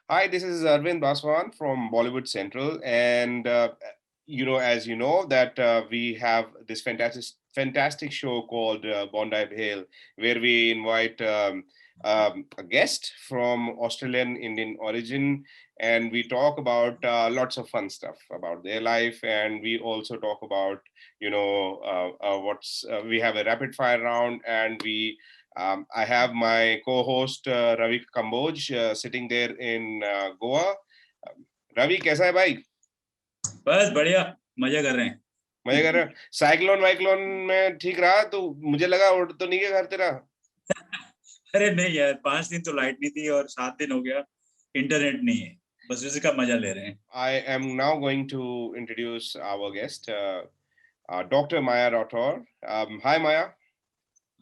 Hi, this is Arvind Baswan from Bollywood Central, and as you know, that we have this fantastic show called Bondi Bhel, where we invite a guest from Australian Indian origin, and we talk about lots of fun stuff about their life, and we also talk about what's we have a rapid fire round, and we I have my co-host Ravi Kamboj sitting there in Goa. Ravi, कैसा है भाई? बस बढ़िया मजा कर रहे हैं. मजे कर रहे हैं. साइक्लोन वाइक्लोन में ठीक रहा तो मुझे लगा उड़ तो नहीं गया घर तेरा. अरे नहीं यार, 5 दिन तो लाइट नहीं थी और 7 दिन हो गया इंटरनेट नहीं है. बस उसी का मजा ले रहे हैं. I am now going to introduce our guest, Dr. Maya Rathod. Hi Maya.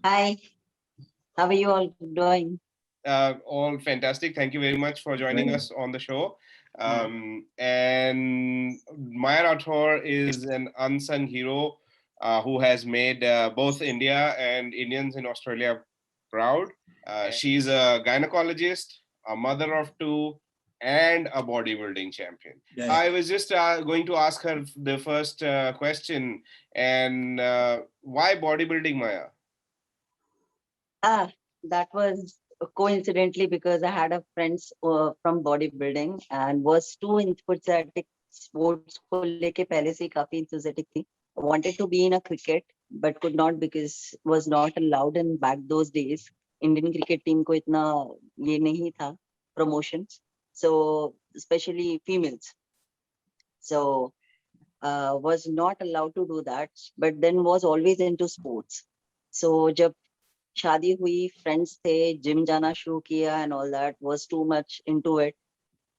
Hi, how are you all doing? All fantastic. Thank you very much for joining us on the show. And Maya Rathod is an unsung hero who has made both India and Indians in Australia proud. She's a gynecologist, a mother of two, and a bodybuilding champion. Yeah. I was just going to ask her the first question, and why bodybuilding, Maya? That was coincidentally because I had a friends from bodybuilding and was too enthusiastic sports को लेके पहले से काफी enthusiastic थी. Wanted to be in a cricket but could not because was not allowed in back those days. Indian cricket team को इतना ये नहीं था promotions. So especially females. So was not allowed to do that, but then was always into sports. So जब शादी हुई, friends थे, gym जाना शुरू किया and all that, was too much into it.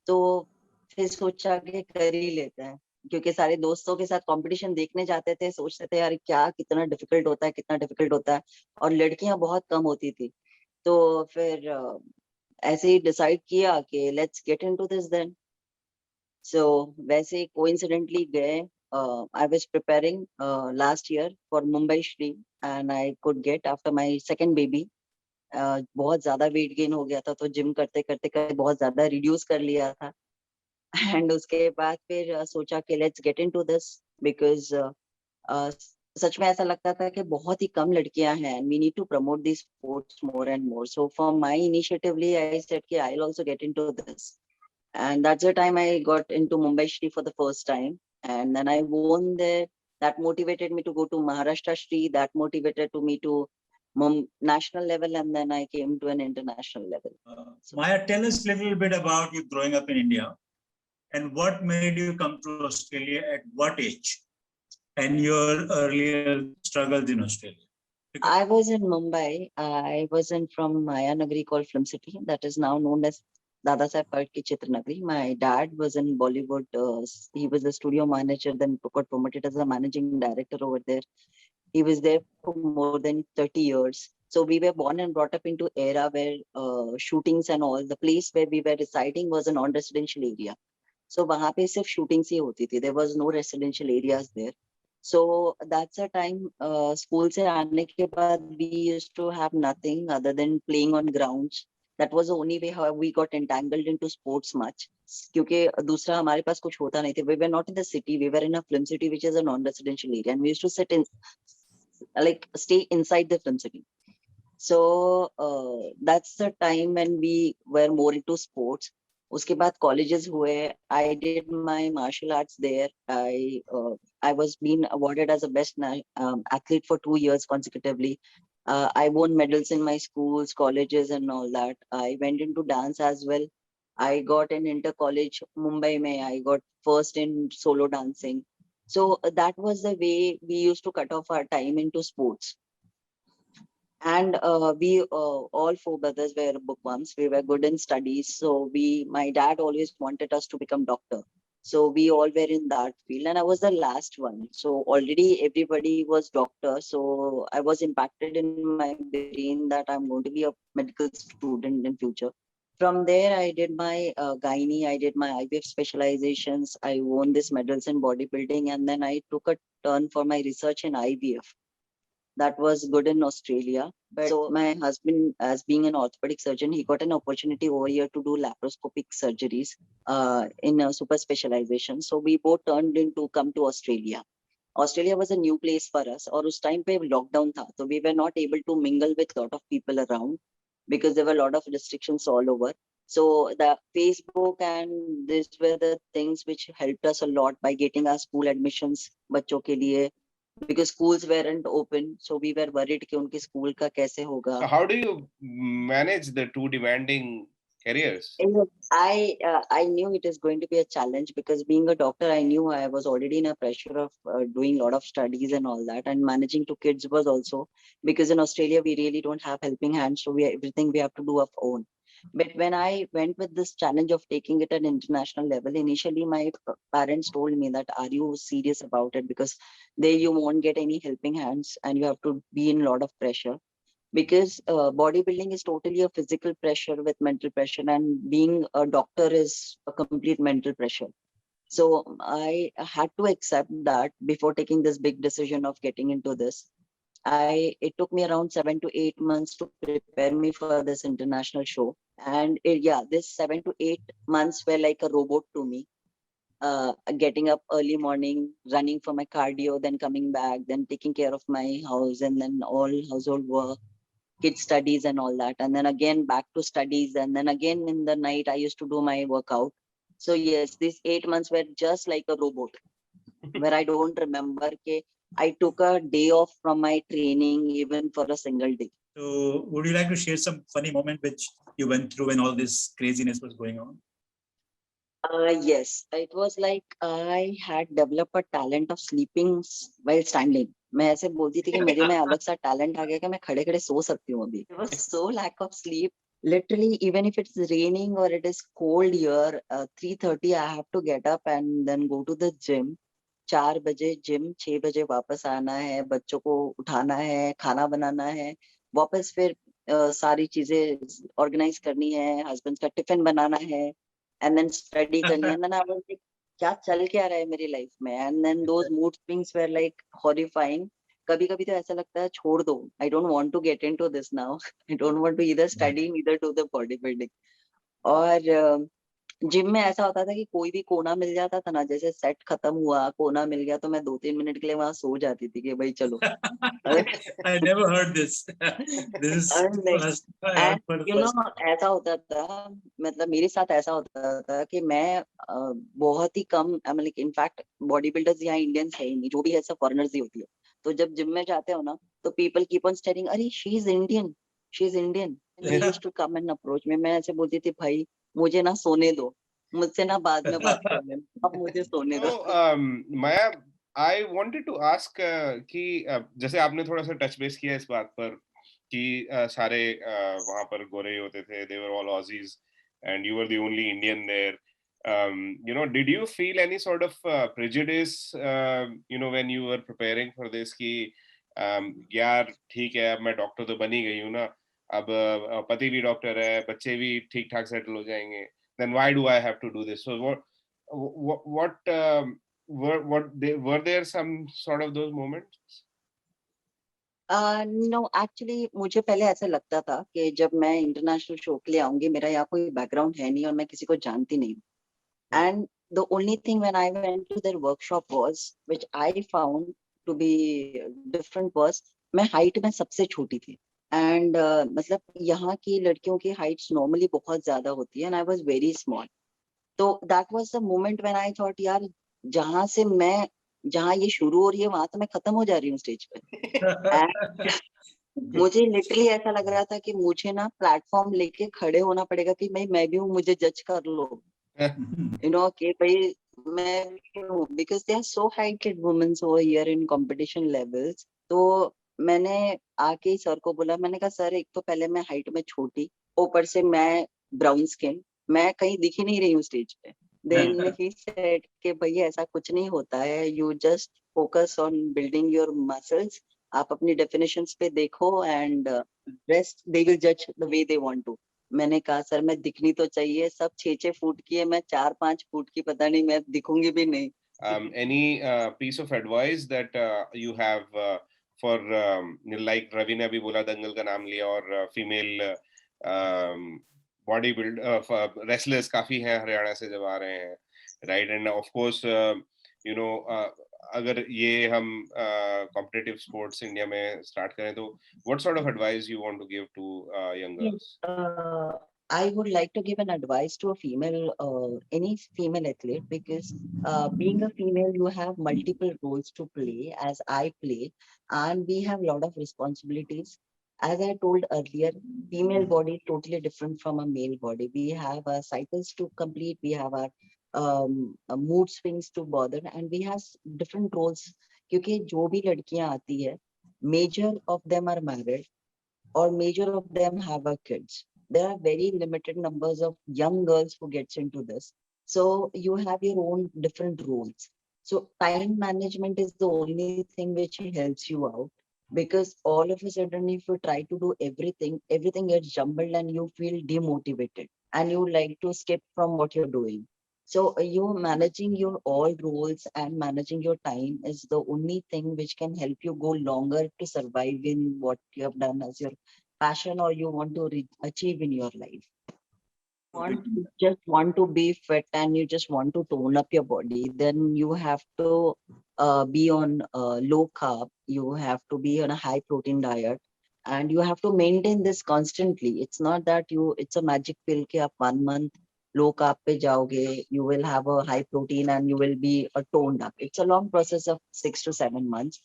तो फिर सोचा कि कर ही लेते हैं, क्योंकि सारे दोस्तों के साथ कंपटीशन देखने जाते थे, सोचते थे यार क्या कितना डिफिकल्ट होता है और लड़कियां बहुत कम होती थी. तो फिर ऐसे ही डिसाइड किया कि let's get into this then. So वैसे कोइंसिडेंटली गए. I was preparing last year for Mumbai Shri and I could get after my second baby. बहुत ज्यादा वेट गेन हो गया था तो जिम करते करते बहुत ज्यादा रिड्यूस कर लिया था. एंड उसके बाद फिर सोचा कि let's get into this because सच में ऐसा लगता था कि बहुत ही कम लड़कियां हैं and we need to promote this sports more and more. So from my initiatively I said कि I will also get into this. And that's the time I got into Mumbai Shri for the first time. And then I won there. That motivated me to go to Maharashtra Shri. That motivated to me to national level. And then I came to an international level. Maya, tell us a little bit about you growing up in India. And what made you come to Australia at what age? And your earlier struggles in Australia. I was in Mumbai. I wasn't from Maya Nagari called Film City. That is now known as Dada Saheb Phalke Chitra Nagari. My dad was in Bollywood. He was a studio manager, then got promoted as a managing director over there. He was there for more than 30 years. So we were born and brought up into era where shootings and all. The place where we were residing was a non-residential area. So वहाँ पे सिर्फ shootings ही होती थी. There was no residential areas there. So that's a time school से आने के बाद we used to have nothing other than playing on grounds. That was the only way how we got entangled into sports much. क्योंकि दूसरा हमारे पास कुछ होता नहीं था. We were not in the city. We were in a film city, which is a non-residential area, and we used to sit in, like, stay inside the film city. So that's the time when we were more into sports. उसके बाद colleges हुए. I did my martial arts there. I was being awarded as a best athlete for 2 years consecutively. I won medals in my schools, colleges, and all that. I went into dance as well. I got an inter-college Mumbai mein. I got first in solo dancing. So that was the way we used to cut off our time into sports. And we all four brothers were bookworms. We were good in studies. So my dad always wanted us to become doctor. So we all were in that field, and I was the last one. So already everybody was doctor. So I was impacted in my brain that I'm going to be a medical student in future. From there, I did my gynae. I did my IVF specializations. I won these medals in bodybuilding, and then I took a turn for my research in IVF. that was good in Australia. But so my husband, as being an orthopedic surgeon, he got an opportunity over here to do laparoscopic surgeries in a super specialization. So we both turned in to come to Australia. Australia was a new place for us, और उस time पे lockdown था, so we were not able to mingle with lot of people around because there were a lot of restrictions all over. So the Facebook and these were the things which helped us a lot by getting our school admissions बच्चों के लिए, because schools weren't open, so we were worried कि उनके school का कैसे होगा. So how do you manage the two demanding careers? I knew it is going to be a challenge because being a doctor, I knew I was already in a pressure of doing a lot of studies and all that, and managing two kids was also, because in Australia we really don't have helping hands, so everything we have to do our own. But when I went with this challenge of taking it at an international level, initially my parents told me that, are you serious about it? Because there you won't get any helping hands and you have to be in a lot of pressure. Because bodybuilding is totally a physical pressure with mental pressure, and being a doctor is a complete mental pressure. So I had to accept that before taking this big decision of getting into this. It took me around 7 to 8 months to prepare me for this international show. And this 7 to 8 months were like a robot to me. Getting up early morning, running for my cardio, then coming back, then taking care of my house, and then all household work, kid studies and all that, and then again back to studies, and then again in the night I used to do my workout. So yes, these 8 months were just like a robot where I don't remember I took a day off from my training even for a single day. So would you like to share some funny moment which you went through when all this craziness was going on? Yes, it was like I had developed a talent of sleeping while standing. मैं ऐसे बोलती थी कि मेरे में अलग सा talent आ गया कि मैं खड़े खड़े सो सकती हूँ अभी. It was so lack of sleep. Literally, even if it's raining or it is cold here, 3:30 I have to get up and then go to the gym. 4 बजे जिम, 6 बजे वापस आना है, बच्चों को उठाना है, खाना बनाना है, वापस फिर सारी चीजें ऑर्गेनाइज करनी है, हस्बैंड का टिफिन बनाना है, and then study करनी है. And then I was like, क्या चल क्या रहा है मेरी लाइफ में? And then those mood swings were like horrifying. कभी कभी तो ऐसा लगता है छोड़ दो, I don't want to get into this now. I don't want to either study neither do the bodybuilding. और जिम में ऐसा होता था कि कोई भी कोना मिल जाता था ना, जैसे सेट खत्म हुआ, कोना मिल गया तो मैं 2-3 मिनट के लिए वहां सो जाती थी कि भाई चलो. I never heard this. This is first I heard for the first. ऐसा होता था, मतलब मेरे साथ ऐसा होता था कि मैं बहुत ही कम, मतलब इनफैक्ट बॉडी बिल्डर्स यहाँ इंडियंस है ही नहीं, जो भी है सब फॉरेनर्स ही होती है. तो जब जिम में जाते हो ना तो पीपल कीप ऑन स्टेरिंग, अरे she is Indian, she is Indian. They used to come and approach me. मैं ऐसे बोलती थी, भाई मुझे ना सोने दो, मुझसे ना बाद में बात कर लेना, अब मुझे सोने दो. Maya, I wanted to ask कि जैसे आपने थोड़ा सा टच बेस किया इस बात पर कि सारे वहाँ पर गोरे होते थे, they were all Aussies and you were the only Indian there. Did you feel any sort of prejudice, when you were preparing for this कि यार ठीक है, अब मैं डॉक्टर तो बन ही गई हूँ ना, अब पति भी डॉक्टर है, बच्चे भी ठीक ठाक सेटल हो जाएंगे, then why do I have to do this? So were there some sort of those moments? No actually मुझे पहले ऐसा लगता था कि जब मैं इंटरनेशनल शो के लिए आऊंगी, मेरा यहाँ कोई बैकग्राउंड है नहीं और मैं किसी को जानती नहीं. And the only thing when I went to their workshop was, which I found to be different was, मैं हाइट में सबसे छोटी थी. एंड मतलब यहाँ की लड़कियों की हाइट्स नॉर्मली बहुत ज्यादा होती है, and I was very small. तो that was the moment when I thought, यार जहाँ ये शुरू हो रही है वहां तो मैं खत्म हो जा रही हूँ स्टेज पे. मुझे लिटरली ऐसा लग रहा था कि मुझे ना प्लेटफॉर्म लेके खड़े होना पड़ेगा कि भाई मैं भी हूँ, मुझे जज कर लो, कि भाई मैं भी हूँ, because they are so heighted womens over here in competition levels. तो मैंने आके ही सर को बोला, मैंने कहा सर एक तो पहले मैं हाइट में छोटी, ऊपर से मैं ब्राउन स्किन, मैं कहीं दिख ही नहीं रही हूँ स्टेज पे. देन ही सेड कि भैया ऐसा कुछ नहीं होता है, you just focus on building your muscles, आप अपनी डेफिनेशंस पे देखो एंड रेस्ट दे विल जज the way they want to. मैंने कहा सर मैं दिखनी तो चाहिए, सब 6-6 फुट की है, मैं 4-5 फुट की, पता नहीं मैं दिखूंगी भी नहीं. Any piece of advice that you have for like Ravi ने अभी बोला दंगल का नाम लिया, और female बॉडी बिल्ड रेसलर्स काफी हैं हरियाणा से जब आ रहे हैं, right. And of course you know अगर ये हम कॉम्पिटिटिव स्पोर्ट्स इंडिया में स्टार्ट करें तो what sort of advice you want to give to young Yes, girls? I would like to give an advice to a female, any female athlete, because being a female, you have multiple roles to play, as I play, and we have a lot of responsibilities. As I told earlier, female body is totally different from a male body. We have our cycles to complete, we have our mood swings to bother, and we have different roles. क्योंकि जो भी लड़कियां आती है, major of them are married or major of them have a kids. There are very limited numbers of young girls who gets into this. So you have your own different roles. So time management is the only thing which helps you out, because all of a sudden if you try to do everything, everything gets jumbled and you feel demotivated and you like to skip from what you're doing. So you managing your all roles and managing your time is the only thing which can help you go longer to survive in what you have done as your passion or you want to achieve in your life. Just want to be fit and you just want to tone up your body, then you have to be on low carb, you have to be on a high protein diet, and you have to maintain this constantly. It's not that you it's a magic pill कि आप 1 month low carb पे जाओगे, you will have a high protein and you will be toned up. It's a long process of 6 to 7 months,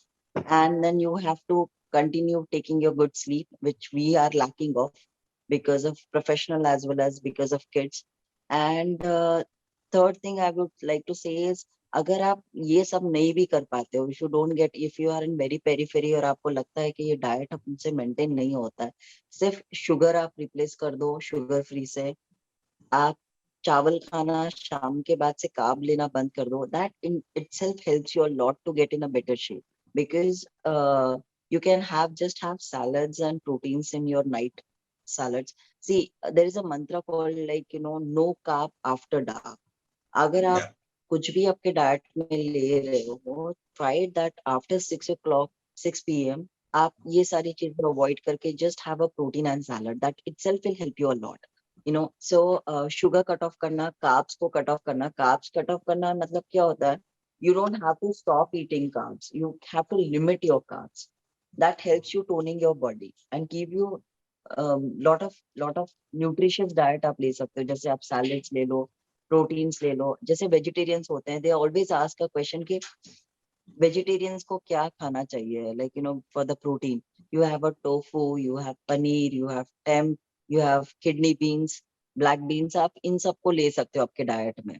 and then you have to continue taking your good sleep, which we are lacking of because of professional as well as because of kids. And third thing I would like to say is, अगर आप ये सब नहीं भी कर पाते हो, if you don't get, if you are in very periphery और आपको लगता है कि ये डाइट हमसे मेंटेन नहीं होता है, सिर्फ शुगर आप रिप्लेस कर दो शुगर फ्री से, आप चावल खाना शाम के बाद से कार्ब लेना बंद कर दो, that in itself helps you a lot to get in a better shape, because you can have salads and proteins in your night salads. See, there is a mantra called like, no carb after dark. अगर आप Yeah. कुछ भी आपके diet में ले रहे हो, try that after 6 o'clock, 6 p.m. आप ये सारी चीजें अवॉइड करके just have a protein and salad. That itself will help you a lot. So sugar cut off करना, carbs को cut off करना. Carbs cut off करना मतलब क्या होता है? You don't have to stop eating carbs. You have to limit your carbs. That helps you toning your body and give you lot of nutritious diet आप ले सकते हो. जैसे आप salads ले लो, proteins ले लो. जैसे vegetarians होते हैं, they always ask a question कि vegetarians को क्या खाना चाहिए? Like, for the protein, you have a tofu, you have paneer, you have temp, you have kidney beans, black beans. आप इन सबको ले सकते हो आपके डाइट में.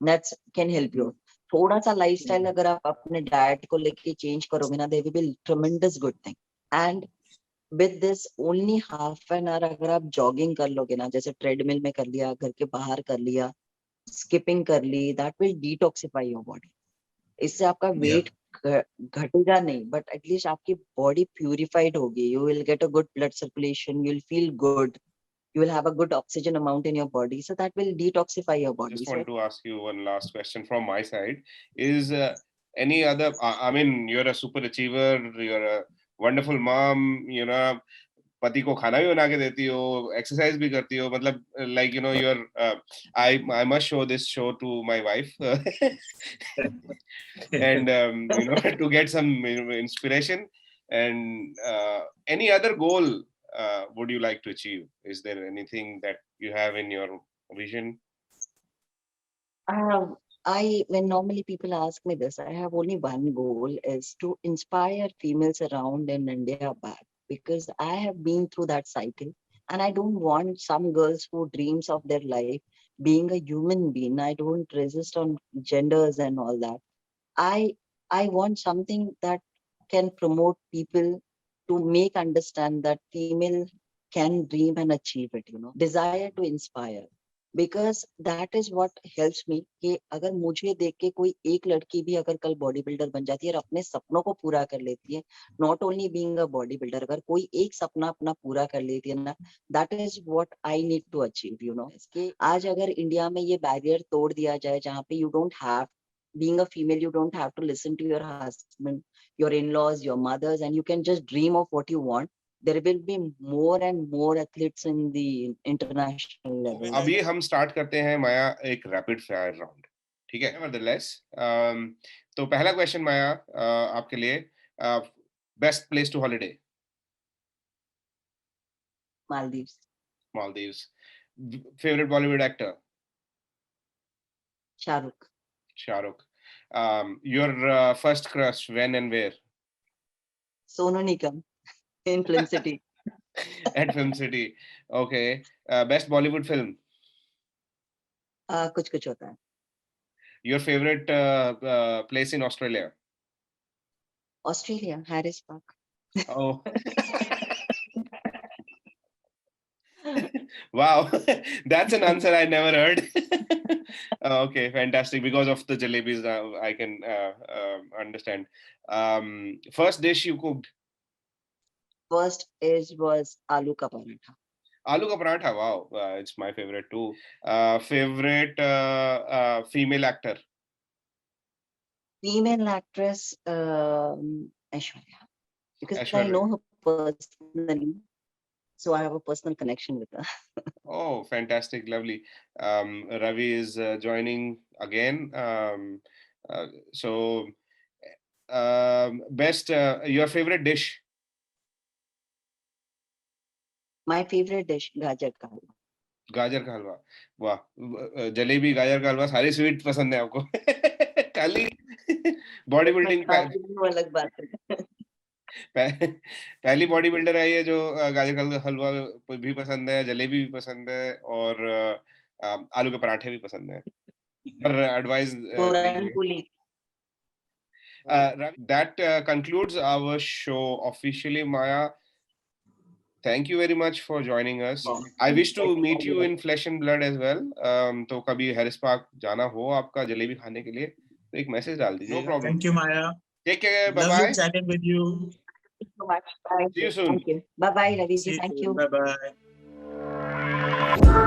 That can help you. थोड़ा सा लाइफस्टाइल अगर आप अपने डाइट को लेके चेंज करोगे ना, there will be tremendous good thing. And with this only half an hour अगर आप जॉगिंग कर लोगे ना, जैसे ट्रेडमिल में कर लिया, घर के बाहर कर लिया, स्किपिंग कर ली, that will detoxify your body. इससे आपका वेट घटेगा नहीं, बट एटलीस्ट आपकी बॉडी प्यूरिफाइड होगी. You will get a good blood circulation, you will feel good, you will have a good oxygen amount in your body, so that will detoxify your body. Just want to ask you one last question from my side. Is any other, I mean, you're a super achiever, you're a wonderful mom, पति को खाना भी बना के देती हो, exercise भी करती हो, मतलब like you're I must show this show to my wife and to get some inspiration. And any other goal would you like to achieve? Is there anything that you have in your vision? When normally people ask me this, I have only one goal, is to inspire females around in India back, because I have been through that cycle and I don't want some girls who dreams of their life being a human being. I don't resist on genders and all that. I want something that can promote people to make understand that female can dream and achieve it, desire to inspire. Because that is what helps me कि अगर मुझे देख के कोई एक लड़की भी अगर कल बॉडी बिल्डर बन जाती है और अपने सपनों को पूरा कर लेती है, not only being a body builder, अगर कोई एक सपना अपना पूरा कर लेती है ना, that is what I need to achieve. कि आज अगर इंडिया में ये बैरियर तोड़ दिया जाए जहाँ पे you don't have being a female, you don't have to listen to your husband, your in-laws, your mothers, and you can just dream of what you want. There will be more and more athletes in the international level. अभी हम start करते हैं माया एक rapid fire round, ठीक है? Nevertheless, तो पहला question Maya आपके लिए, best place to holiday? Maldives. Maldives. Favorite Bollywood actor? Shah Rukh. Shah Rukh. Your first crush, when and where? Sonu Nigam in Film City. At Film City. Okay. Best Bollywood film? Kuch Kuch Hota Hai. Your favorite place in Australia? Australia, Harris Park. Oh. Wow, that's an answer I never heard. Okay, fantastic. Because of the jalebis, I can understand. First dish you cooked? First was aloo ka paratha. Aloo ka paratha, wow, it's my favorite too. Favorite female actor? Female actress, Aishwarya. Because I Aishwarya. know her personally, so I have a personal connection with her. Oh, fantastic, lovely. Ravi is joining again. So, best, your favorite dish? My favorite dish, gajar ka halwa. गाजर का हलवा, वाह, जलेबी, गाजर का हलवा, सारी sweet पसंद है आपको? खाली बॉडी बिल्डिंग वो अलग बात है. पहली बॉडी बिल्डर है ये जो गाजर का हलवा भी पसंद है, जलेबी भी पसंद है और आलू के पराठे भी पसंद है. पर advice that concludes our show officially. Maya, thank you very much for joining us. I wish to meet you in flesh and blood as well. तो कभी हैरिस पार्क जाना हो आपका जलेबी खाने के लिए तो एक मैसेज डाल दीजिए. No problem. Thank you, Maya. Take care. Bye bye. Lovely chatting with you. Thank you so much. Bye. See you soon. Thank you. Bye bye, Ravi. Thank you. Bye bye.